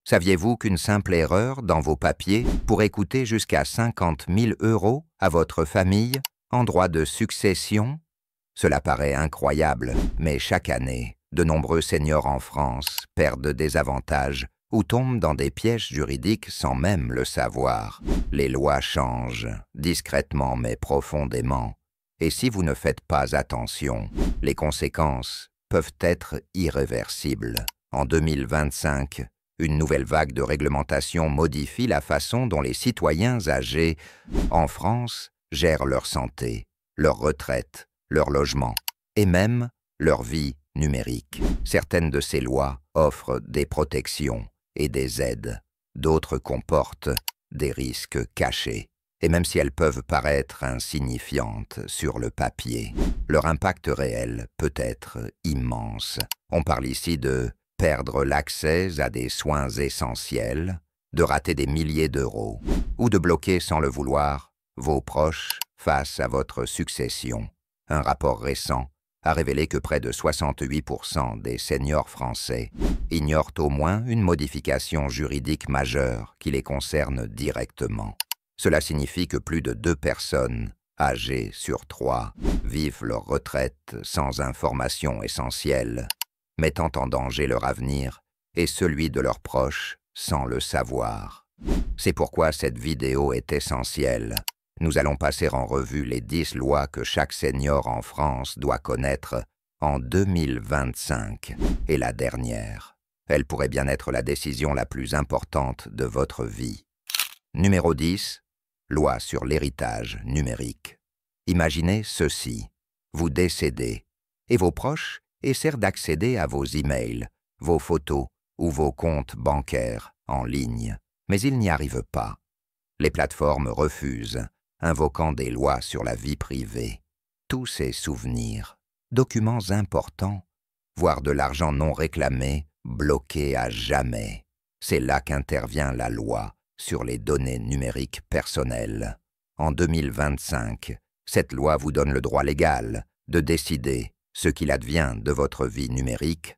Saviez-vous qu'une simple erreur dans vos papiers pourrait coûter jusqu'à 50 000 € à votre famille en droit de succession? Cela paraît incroyable, mais chaque année, de nombreux seniors en France perdent des avantages ou tombent dans des pièges juridiques sans même le savoir. Les lois changent, discrètement mais profondément. Et si vous ne faites pas attention, les conséquences peuvent être irréversibles. En 2025, une nouvelle vague de réglementation modifie la façon dont les citoyens âgés en France gèrent leur santé, leur retraite, leur logement et même leur vie numérique. Certaines de ces lois offrent des protections et des aides. D'autres comportent des risques cachés. Et même si elles peuvent paraître insignifiantes sur le papier, leur impact réel peut être immense. On parle ici de perdre l'accès à des soins essentiels, de rater des milliers d'euros, ou de bloquer sans le vouloir vos proches face à votre succession. Un rapport récent a révélé que près de 68% des seniors français ignorent au moins une modification juridique majeure qui les concerne directement. Cela signifie que plus de 2 personnes âgées sur 3 vivent leur retraite sans information essentielle, mettant en danger leur avenir et celui de leurs proches sans le savoir. C'est pourquoi cette vidéo est essentielle. Nous allons passer en revue les 10 lois que chaque senior en France doit connaître en 2025. Et la dernière, elle pourrait bien être la décision la plus importante de votre vie. Numéro 10. Loi sur l'héritage numérique. Imaginez ceci. Vous décédez et vos proches essaient d'accéder à vos emails, vos photos ou vos comptes bancaires en ligne. Mais ils n'y arrivent pas. Les plateformes refusent, invoquant des lois sur la vie privée. Tous ces souvenirs, documents importants, voire de l'argent non réclamé, bloqués à jamais. C'est là qu'intervient la loi sur les données numériques personnelles. En 2025, cette loi vous donne le droit légal de décider ce qu'il advient de votre vie numérique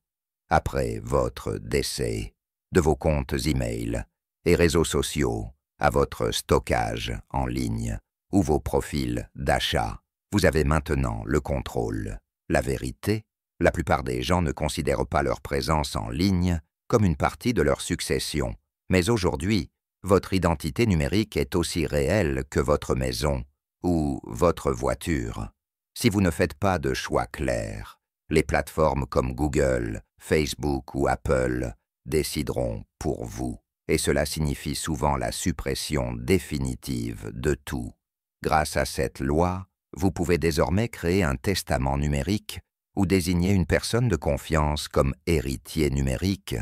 après votre décès, de vos comptes e-mail et réseaux sociaux à votre stockage en ligne ou vos profils d'achat. Vous avez maintenant le contrôle. La vérité, la plupart des gens ne considèrent pas leur présence en ligne comme une partie de leur succession. Mais aujourd'hui, votre identité numérique est aussi réelle que votre maison ou votre voiture. Si vous ne faites pas de choix clairs, les plateformes comme Google, Facebook ou Apple décideront pour vous. Et cela signifie souvent la suppression définitive de tout. Grâce à cette loi, vous pouvez désormais créer un testament numérique ou désigner une personne de confiance comme héritier numérique.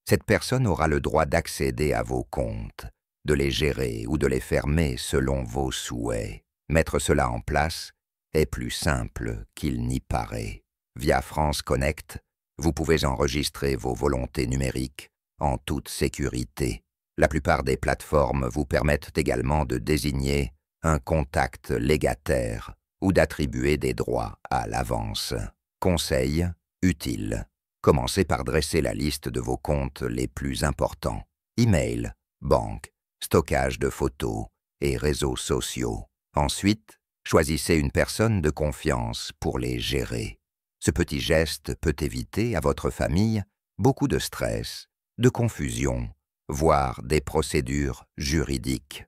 Cette personne aura le droit d'accéder à vos comptes, de les gérer ou de les fermer selon vos souhaits. Mettre cela en place est plus simple qu'il n'y paraît. Via France Connect, vous pouvez enregistrer vos volontés numériques en toute sécurité. La plupart des plateformes vous permettent également de désigner un contact légataire ou d'attribuer des droits à l'avance. Conseil utile. Commencez par dresser la liste de vos comptes les plus importants. Email, banque, stockage de photos et réseaux sociaux. Ensuite, choisissez une personne de confiance pour les gérer. Ce petit geste peut éviter à votre famille beaucoup de stress, de confusion, voire des procédures juridiques.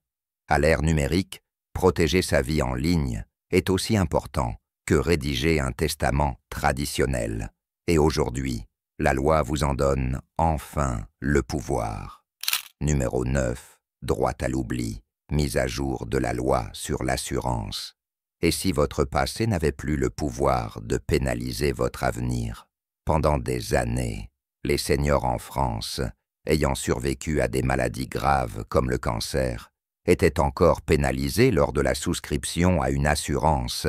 À l'ère numérique, protéger sa vie en ligne est aussi important que rédiger un testament traditionnel. Et aujourd'hui, la loi vous en donne enfin le pouvoir. Numéro 9. Droit à l'oubli. Mise à jour de la loi sur l'assurance. Et si votre passé n'avait plus le pouvoir de pénaliser votre avenir? Pendant des années, les seniors en France, ayant survécu à des maladies graves comme le cancer, étaient encore pénalisés lors de la souscription à une assurance.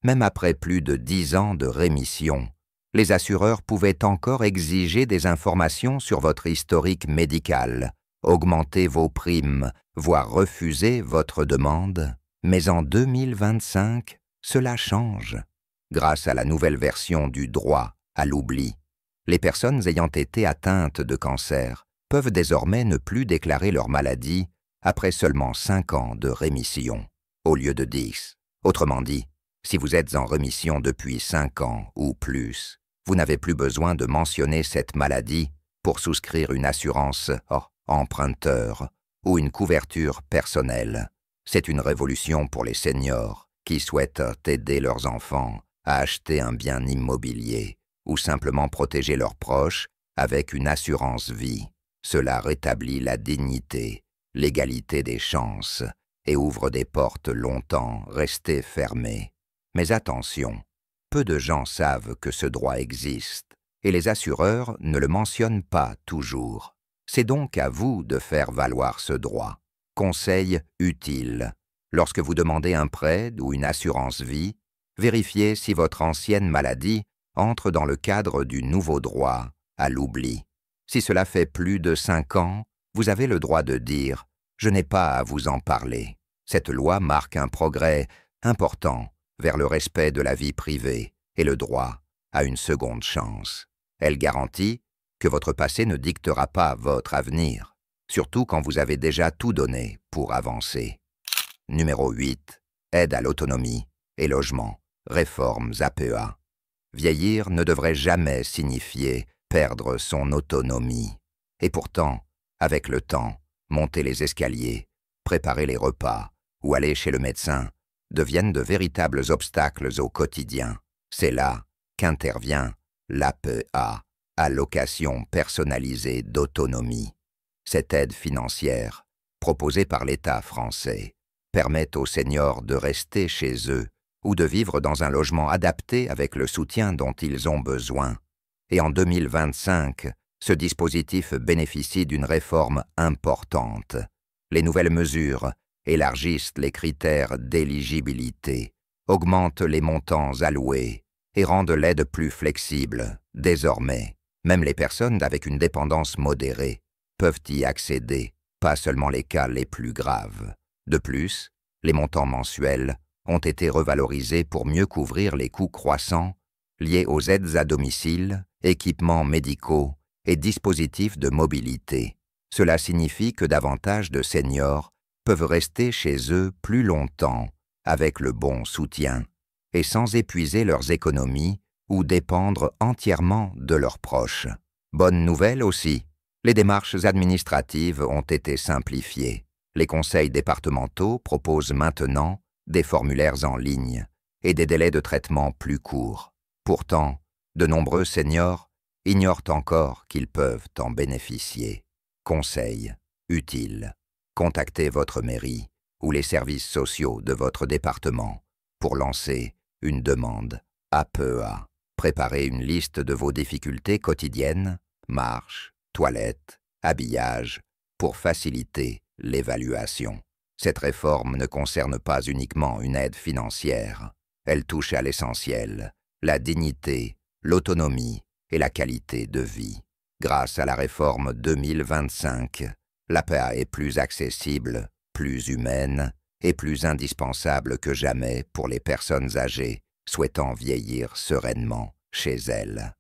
Même après plus de 10 ans de rémission, les assureurs pouvaient encore exiger des informations sur votre historique médical, augmenter vos primes, voire refuser votre demande. Mais en 2025, cela change. Grâce à la nouvelle version du droit à l'oubli, les personnes ayant été atteintes de cancer peuvent désormais ne plus déclarer leur maladie après seulement 5 ans de rémission, au lieu de 10. Autrement dit, si vous êtes en rémission depuis 5 ans ou plus, vous n'avez plus besoin de mentionner cette maladie pour souscrire une assurance emprunteur ou une couverture personnelle. C'est une révolution pour les seniors qui souhaitent aider leurs enfants à acheter un bien immobilier ou simplement protéger leurs proches avec une assurance vie. Cela rétablit la dignité, l'égalité des chances et ouvre des portes longtemps restées fermées. Mais attention, peu de gens savent que ce droit existe et les assureurs ne le mentionnent pas toujours. C'est donc à vous de faire valoir ce droit. Conseil utile. Lorsque vous demandez un prêt ou une assurance vie, vérifiez si votre ancienne maladie entre dans le cadre du nouveau droit à l'oubli. Si cela fait plus de 5 ans, vous avez le droit de dire « Je n'ai pas à vous en parler ». Cette loi marque un progrès important vers le respect de la vie privée et le droit à une seconde chance. Elle garantit que votre passé ne dictera pas votre avenir, surtout quand vous avez déjà tout donné pour avancer. Numéro 8. Aide à l'autonomie et logement. Réformes APA. Vieillir ne devrait jamais signifier perdre son autonomie. Et pourtant, avec le temps, monter les escaliers, préparer les repas ou aller chez le médecin deviennent de véritables obstacles au quotidien. C'est là qu'intervient l'APA, allocation personnalisée d'autonomie. Cette aide financière, proposée par l'État français, permet aux seniors de rester chez eux ou de vivre dans un logement adapté avec le soutien dont ils ont besoin. Et en 2025, ce dispositif bénéficie d'une réforme importante. Les nouvelles mesures élargissent les critères d'éligibilité, augmentent les montants alloués et rendent l'aide plus flexible. Désormais, même les personnes avec une dépendance modérée peuvent y accéder, pas seulement les cas les plus graves. De plus, les montants mensuels ont été revalorisés pour mieux couvrir les coûts croissants liés aux aides à domicile, équipements médicaux et dispositifs de mobilité. Cela signifie que davantage de seniors peuvent rester chez eux plus longtemps avec le bon soutien et sans épuiser leurs économies ou dépendre entièrement de leurs proches. Bonne nouvelle aussi, les démarches administratives ont été simplifiées. Les conseils départementaux proposent maintenant des formulaires en ligne et des délais de traitement plus courts. Pourtant, de nombreux seniors ignorent encore qu'ils peuvent en bénéficier. Conseil utile. Contactez votre mairie ou les services sociaux de votre département pour lancer une demande APA. Préparez une liste de vos difficultés quotidiennes, marche, toilette, habillage, pour faciliter l'évaluation. Cette réforme ne concerne pas uniquement une aide financière. Elle touche à l'essentiel, la dignité, l'autonomie et la qualité de vie. Grâce à la réforme 2025, l'APA est plus accessible, plus humaine et plus indispensable que jamais pour les personnes âgées souhaitant vieillir sereinement chez elles.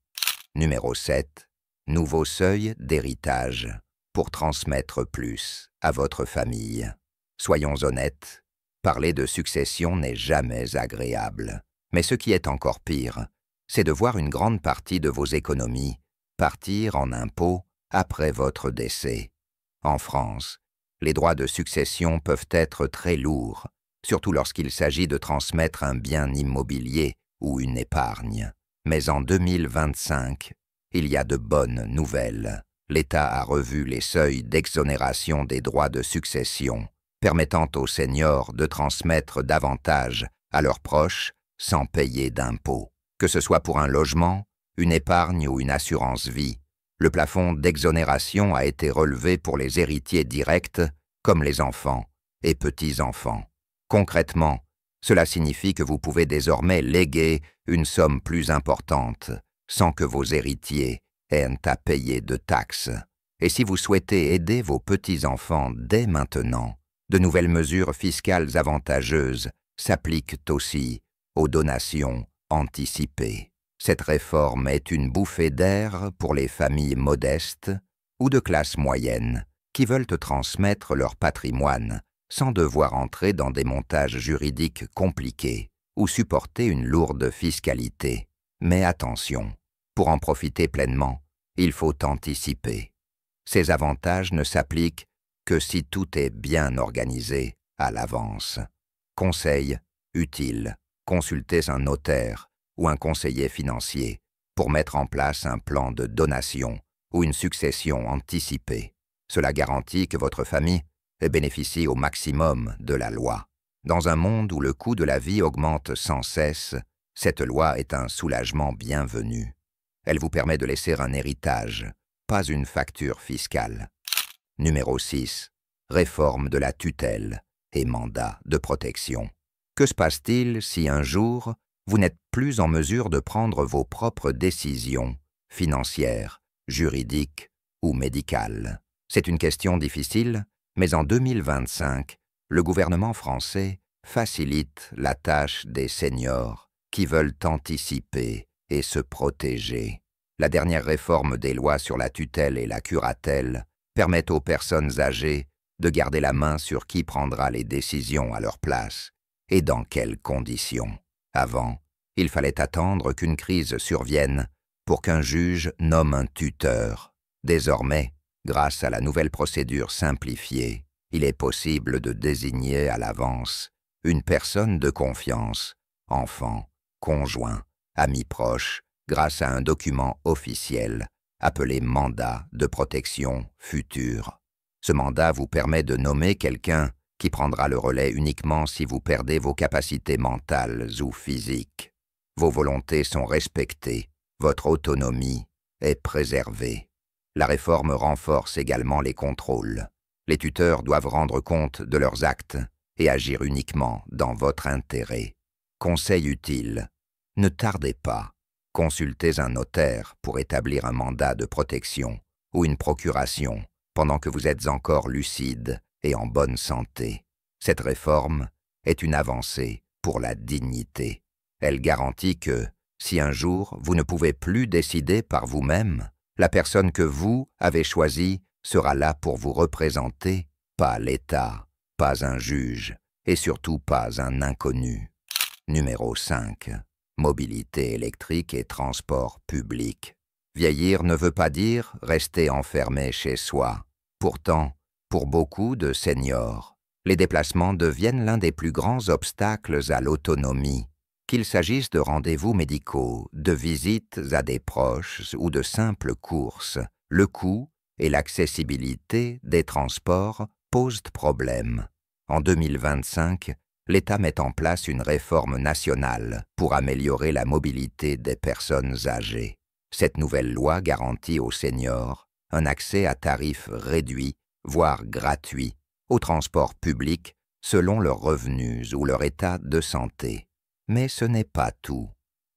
Numéro 7. Nouveau seuil d'héritage pour transmettre plus à votre famille. Soyons honnêtes, parler de succession n'est jamais agréable. Mais ce qui est encore pire, c'est de voir une grande partie de vos économies partir en impôts après votre décès. En France, les droits de succession peuvent être très lourds, surtout lorsqu'il s'agit de transmettre un bien immobilier ou une épargne. Mais en 2025, il y a de bonnes nouvelles. L'État a revu les seuils d'exonération des droits de succession, permettant aux seniors de transmettre davantage à leurs proches sans payer d'impôts. Que ce soit pour un logement, une épargne ou une assurance vie, le plafond d'exonération a été relevé pour les héritiers directs comme les enfants et petits-enfants. Concrètement, cela signifie que vous pouvez désormais léguer une somme plus importante sans que vos héritiers aient à payer de taxes. Et si vous souhaitez aider vos petits-enfants dès maintenant, de nouvelles mesures fiscales avantageuses s'appliquent aussi aux donations anticipées. Cette réforme est une bouffée d'air pour les familles modestes ou de classe moyenne qui veulent te transmettre leur patrimoine sans devoir entrer dans des montages juridiques compliqués ou supporter une lourde fiscalité. Mais attention, pour en profiter pleinement, il faut anticiper. Ces avantages ne s'appliquent que si tout est bien organisé à l'avance. Conseil utile, consultez un notaire ou un conseiller financier pour mettre en place un plan de donation ou une succession anticipée. Cela garantit que votre famille bénéficie au maximum de la loi. Dans un monde où le coût de la vie augmente sans cesse, cette loi est un soulagement bienvenu. Elle vous permet de laisser un héritage, pas une facture fiscale. Numéro 6. Réforme de la tutelle et mandat de protection. Que se passe-t-il si un jour, vous n'êtes plus en mesure de prendre vos propres décisions financières, juridiques ou médicales? C'est une question difficile, mais en 2025, le gouvernement français facilite la tâche des seniors qui veulent anticiper et se protéger. La dernière réforme des lois sur la tutelle et la curatelle permet aux personnes âgées de garder la main sur qui prendra les décisions à leur place et dans quelles conditions. Avant, il fallait attendre qu'une crise survienne pour qu'un juge nomme un tuteur. Désormais, grâce à la nouvelle procédure simplifiée, il est possible de désigner à l'avance une personne de confiance, enfant, conjoint, ami proche, grâce à un document officiel appelé mandat de protection future. Ce mandat vous permet de nommer quelqu'un qui prendra le relais uniquement si vous perdez vos capacités mentales ou physiques. Vos volontés sont respectées, votre autonomie est préservée. La réforme renforce également les contrôles. Les tuteurs doivent rendre compte de leurs actes et agir uniquement dans votre intérêt. Conseil utile, ne tardez pas. Consultez un notaire pour établir un mandat de protection ou une procuration pendant que vous êtes encore lucide et en bonne santé. Cette réforme est une avancée pour la dignité. Elle garantit que, si un jour vous ne pouvez plus décider par vous-même, la personne que vous avez choisie sera là pour vous représenter, pas l'État, pas un juge et surtout pas un inconnu. Numéro 5. Mobilité électrique et transport public. Vieillir ne veut pas dire rester enfermé chez soi. Pourtant, pour beaucoup de seniors, les déplacements deviennent l'un des plus grands obstacles à l'autonomie. Qu'il s'agisse de rendez-vous médicaux, de visites à des proches ou de simples courses, le coût et l'accessibilité des transports posent problème. En 2025, l'État met en place une réforme nationale pour améliorer la mobilité des personnes âgées. Cette nouvelle loi garantit aux seniors un accès à tarifs réduits, voire gratuits, au transport public selon leurs revenus ou leur état de santé. Mais ce n'est pas tout.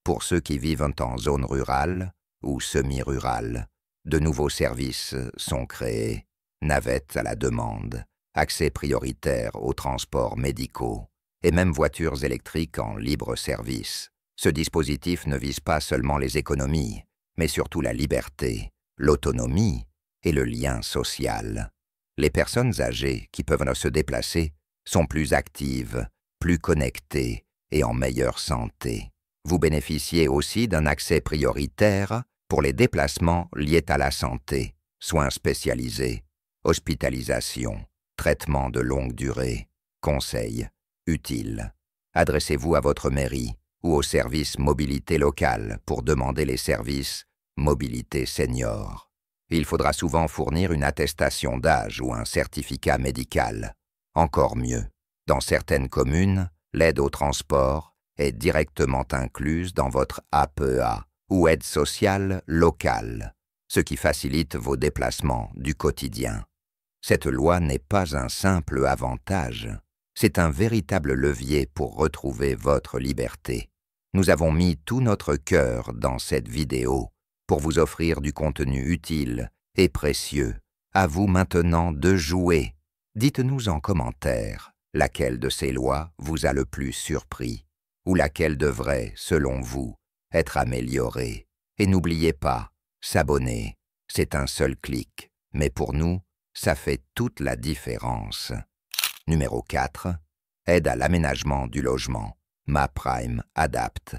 Pour ceux qui vivent en zone rurale ou semi-rurale, de nouveaux services sont créés. Navettes à la demande, accès prioritaire aux transports médicaux et même voitures électriques en libre service. Ce dispositif ne vise pas seulement les économies, mais surtout la liberté, l'autonomie et le lien social. Les personnes âgées qui peuvent se déplacer sont plus actives, plus connectées et en meilleure santé. Vous bénéficiez aussi d'un accès prioritaire pour les déplacements liés à la santé, soins spécialisés, hospitalisation, traitement de longue durée, conseils utiles. Adressez-vous à votre mairie ou au service mobilité locale pour demander les services mobilité senior. Il faudra souvent fournir une attestation d'âge ou un certificat médical. Encore mieux, dans certaines communes, l'aide au transport est directement incluse dans votre APA ou aide sociale locale, ce qui facilite vos déplacements du quotidien. Cette loi n'est pas un simple avantage, c'est un véritable levier pour retrouver votre liberté. Nous avons mis tout notre cœur dans cette vidéo pour vous offrir du contenu utile et précieux. À vous maintenant de jouer. Dites-nous en commentaire laquelle de ces lois vous a le plus surpris ou laquelle devrait, selon vous, être améliorée. Et n'oubliez pas, s'abonner, c'est un seul clic. Mais pour nous, ça fait toute la différence. Numéro 4. Aide à l'aménagement du logement. MaPrime Adapt.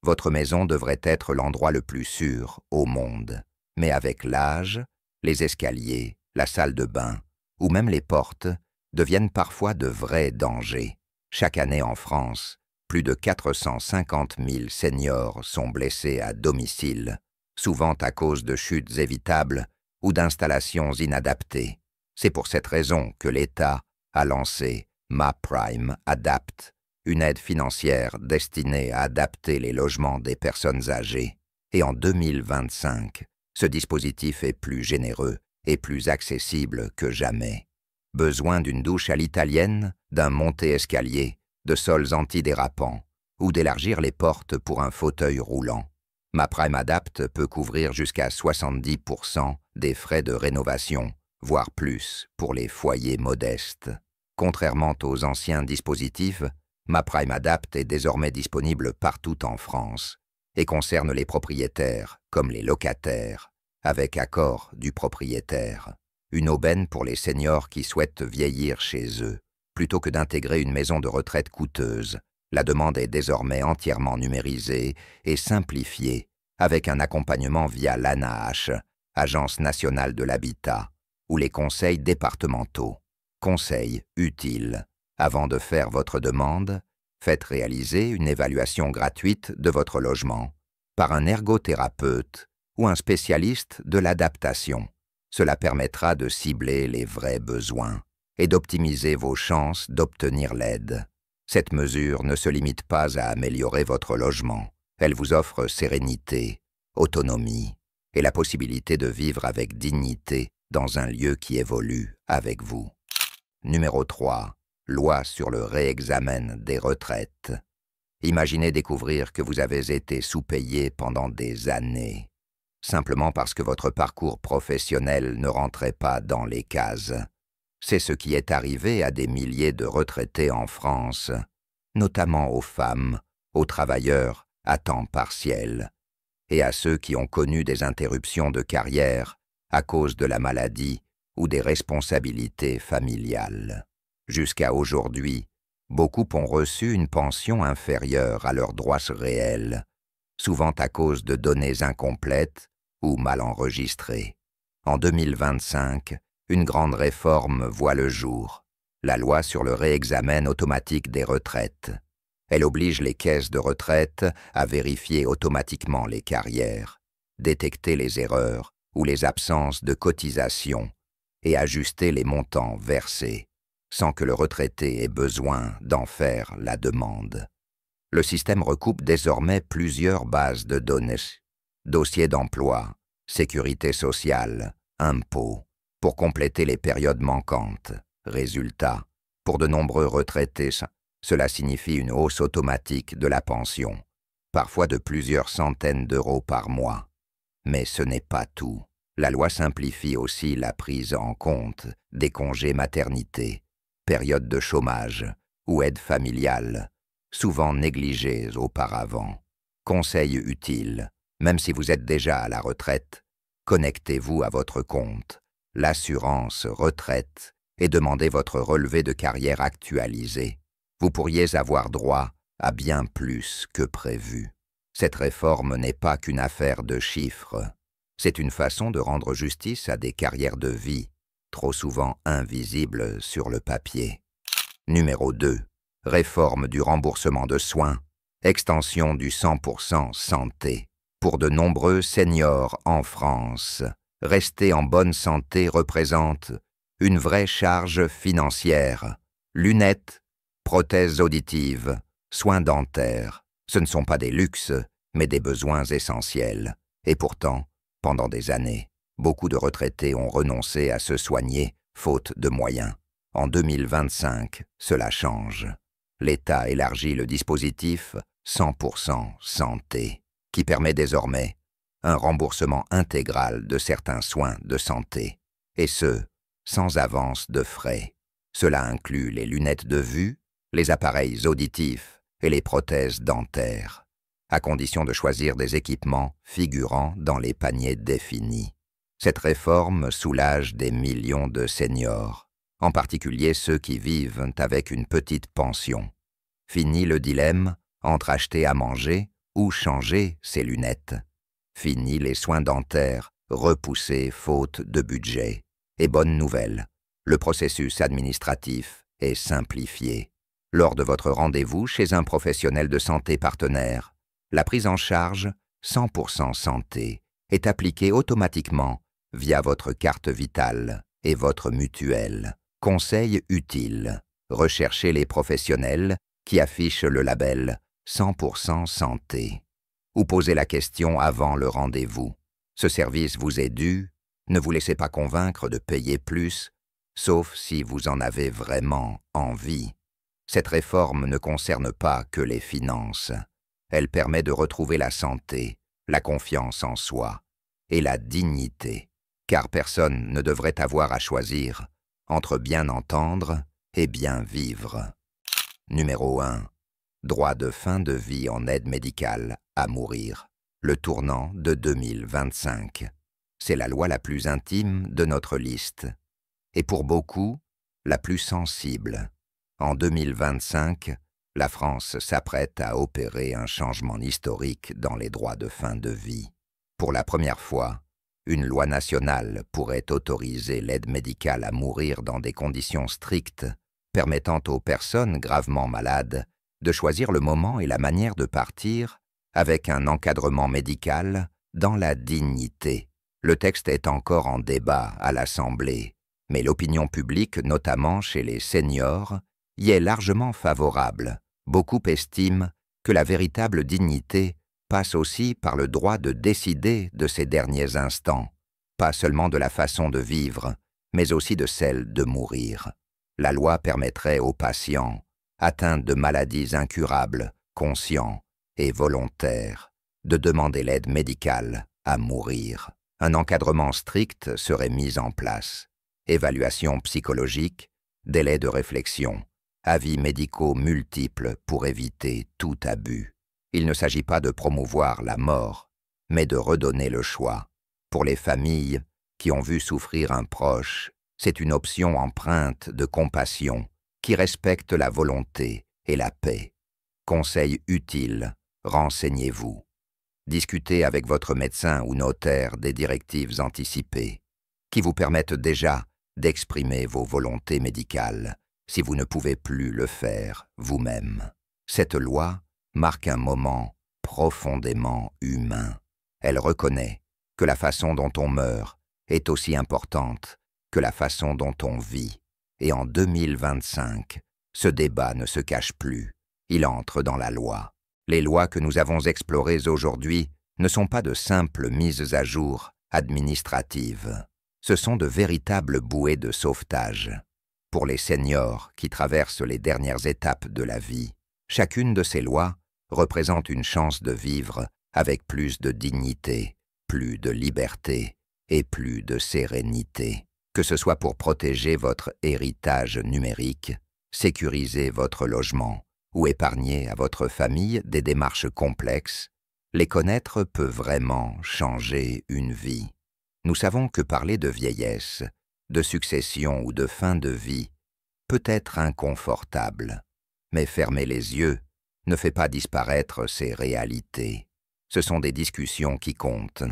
Votre maison devrait être l'endroit le plus sûr au monde. Mais avec l'âge, les escaliers, la salle de bain ou même les portes deviennent parfois de vrais dangers. Chaque année en France, plus de 450 000 seniors sont blessés à domicile, souvent à cause de chutes évitables ou d'installations inadaptées. C'est pour cette raison que l'État a lancé MaPrime Adapt, une aide financière destinée à adapter les logements des personnes âgées. Et en 2025, ce dispositif est plus généreux et plus accessible que jamais. Besoin d'une douche à l'italienne, d'un monté-escalier, de sols antidérapants ou d'élargir les portes pour un fauteuil roulant. MaPrime Adapt peut couvrir jusqu'à 70% des frais de rénovation, voire plus pour les foyers modestes. Contrairement aux anciens dispositifs, MaPrime Adapt est désormais disponible partout en France et concerne les propriétaires comme les locataires, avec accord du propriétaire. Une aubaine pour les seniors qui souhaitent vieillir chez eux. Plutôt que d'intégrer une maison de retraite coûteuse, la demande est désormais entièrement numérisée et simplifiée avec un accompagnement via l'ANAH, Agence nationale de l'habitat, ou les conseils départementaux. Conseils utiles. Avant de faire votre demande, faites réaliser une évaluation gratuite de votre logement par un ergothérapeute ou un spécialiste de l'adaptation. Cela permettra de cibler les vrais besoins et d'optimiser vos chances d'obtenir l'aide. Cette mesure ne se limite pas à améliorer votre logement. Elle vous offre sérénité, autonomie et la possibilité de vivre avec dignité dans un lieu qui évolue avec vous. Numéro 3. Loi sur le réexamen des retraites. Imaginez découvrir que vous avez été sous-payé pendant des années, simplement parce que votre parcours professionnel ne rentrait pas dans les cases. C'est ce qui est arrivé à des milliers de retraités en France, notamment aux femmes, aux travailleurs à temps partiel et à ceux qui ont connu des interruptions de carrière à cause de la maladie ou des responsabilités familiales. Jusqu'à aujourd'hui, beaucoup ont reçu une pension inférieure à leurs droits réels, souvent à cause de données incomplètes ou mal enregistrées. En 2025, une grande réforme voit le jour, la loi sur le réexamen automatique des retraites. Elle oblige les caisses de retraite à vérifier automatiquement les carrières, détecter les erreurs ou les absences de cotisation et ajuster les montants versés, sans que le retraité ait besoin d'en faire la demande. Le système recoupe désormais plusieurs bases de données, dossiers d'emploi, sécurité sociale, impôts, pour compléter les périodes manquantes. Résultat, pour de nombreux retraités, cela signifie une hausse automatique de la pension, parfois de plusieurs centaines d'euros par mois. Mais ce n'est pas tout. La loi simplifie aussi la prise en compte des congés maternité, périodes de chômage ou aides familiales, souvent négligées auparavant. Conseil utile, même si vous êtes déjà à la retraite, connectez-vous à votre compte, l'assurance retraite, et demandez votre relevé de carrière actualisé. Vous pourriez avoir droit à bien plus que prévu. Cette réforme n'est pas qu'une affaire de chiffres. C'est une façon de rendre justice à des carrières de vie, trop souvent invisibles sur le papier. Numéro 2. Réforme du remboursement de soins, extension du 100% santé. Pour de nombreux seniors en France, rester en bonne santé représente une vraie charge financière. Lunettes, prothèses auditives, soins dentaires, ce ne sont pas des luxes, mais des besoins essentiels. Et pourtant, pendant des années, beaucoup de retraités ont renoncé à se soigner, faute de moyens. En 2025, cela change. L'État élargit le dispositif 100% santé, qui permet désormais un remboursement intégral de certains soins de santé, et ce, sans avance de frais. Cela inclut les lunettes de vue, les appareils auditifs et les prothèses dentaires, à condition de choisir des équipements figurant dans les paniers définis. Cette réforme soulage des millions de seniors, en particulier ceux qui vivent avec une petite pension. Fini le dilemme entre acheter à manger ou changer ses lunettes. Fini les soins dentaires repoussés faute de budget. Et bonne nouvelle, le processus administratif est simplifié. Lors de votre rendez-vous chez un professionnel de santé partenaire, la prise en charge 100% santé est appliquée automatiquement via votre carte vitale et votre mutuelle. Conseil utile, recherchez les professionnels qui affichent le label 100% santé. Ou posez la question avant le rendez-vous. Ce service vous est dû, ne vous laissez pas convaincre de payer plus, sauf si vous en avez vraiment envie. Cette réforme ne concerne pas que les finances. Elle permet de retrouver la santé, la confiance en soi et la dignité, car personne ne devrait avoir à choisir entre bien entendre et bien vivre. Numéro 1. Droit de fin de vie en aide médicale à mourir. Le tournant de 2025. C'est la loi la plus intime de notre liste, et pour beaucoup, la plus sensible. En 2025, la France s'apprête à opérer un changement historique dans les droits de fin de vie. Pour la première fois, une loi nationale pourrait autoriser l'aide médicale à mourir dans des conditions strictes, permettant aux personnes gravement malades de choisir le moment et la manière de partir avec un encadrement médical dans la dignité. Le texte est encore en débat à l'Assemblée, mais l'opinion publique, notamment chez les seniors, y est largement favorable. Beaucoup estiment que la véritable dignité passe aussi par le droit de décider de ses derniers instants, pas seulement de la façon de vivre, mais aussi de celle de mourir. La loi permettrait aux patients, atteints de maladies incurables, conscients et volontaires, de demander l'aide médicale à mourir. Un encadrement strict serait mis en place. Évaluation psychologique, délai de réflexion, avis médicaux multiples pour éviter tout abus. Il ne s'agit pas de promouvoir la mort, mais de redonner le choix. Pour les familles qui ont vu souffrir un proche, c'est une option empreinte de compassion qui respecte la volonté et la paix. Conseil utile, renseignez-vous. Discutez avec votre médecin ou notaire des directives anticipées qui vous permettent déjà d'exprimer vos volontés médicales si vous ne pouvez plus le faire vous-même. Cette loi marque un moment profondément humain. Elle reconnaît que la façon dont on meurt est aussi importante que la façon dont on vit. Et en 2025, ce débat ne se cache plus. Il entre dans la loi. Les lois que nous avons explorées aujourd'hui ne sont pas de simples mises à jour administratives. Ce sont de véritables bouées de sauvetage. Pour les seniors qui traversent les dernières étapes de la vie, chacune de ces lois représente une chance de vivre avec plus de dignité, plus de liberté et plus de sérénité. Que ce soit pour protéger votre héritage numérique, sécuriser votre logement ou épargner à votre famille des démarches complexes, les connaître peut vraiment changer une vie. Nous savons que parler de vieillesse, de succession ou de fin de vie peut être inconfortable, mais fermer les yeux ne fait pas disparaître ces réalités. Ce sont des discussions qui comptent,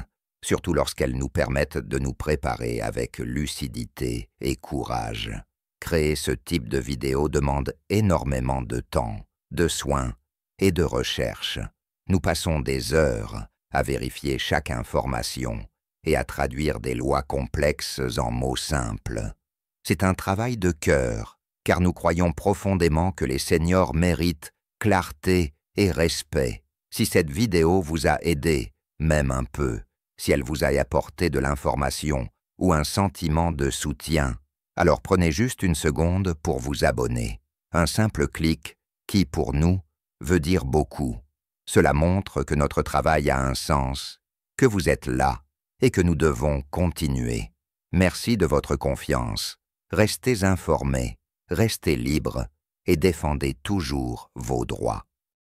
surtout lorsqu'elles nous permettent de nous préparer avec lucidité et courage. Créer ce type de vidéo demande énormément de temps, de soins et de recherche. Nous passons des heures à vérifier chaque information et à traduire des lois complexes en mots simples. C'est un travail de cœur, car nous croyons profondément que les seniors méritent clarté et respect. Si cette vidéo vous a aidé, même un peu, si elle vous a apporté de l'information ou un sentiment de soutien, alors prenez juste une seconde pour vous abonner. Un simple clic qui, pour nous, veut dire beaucoup. Cela montre que notre travail a un sens, que vous êtes là et que nous devons continuer. Merci de votre confiance. Restez informés, restez libres et défendez toujours vos droits.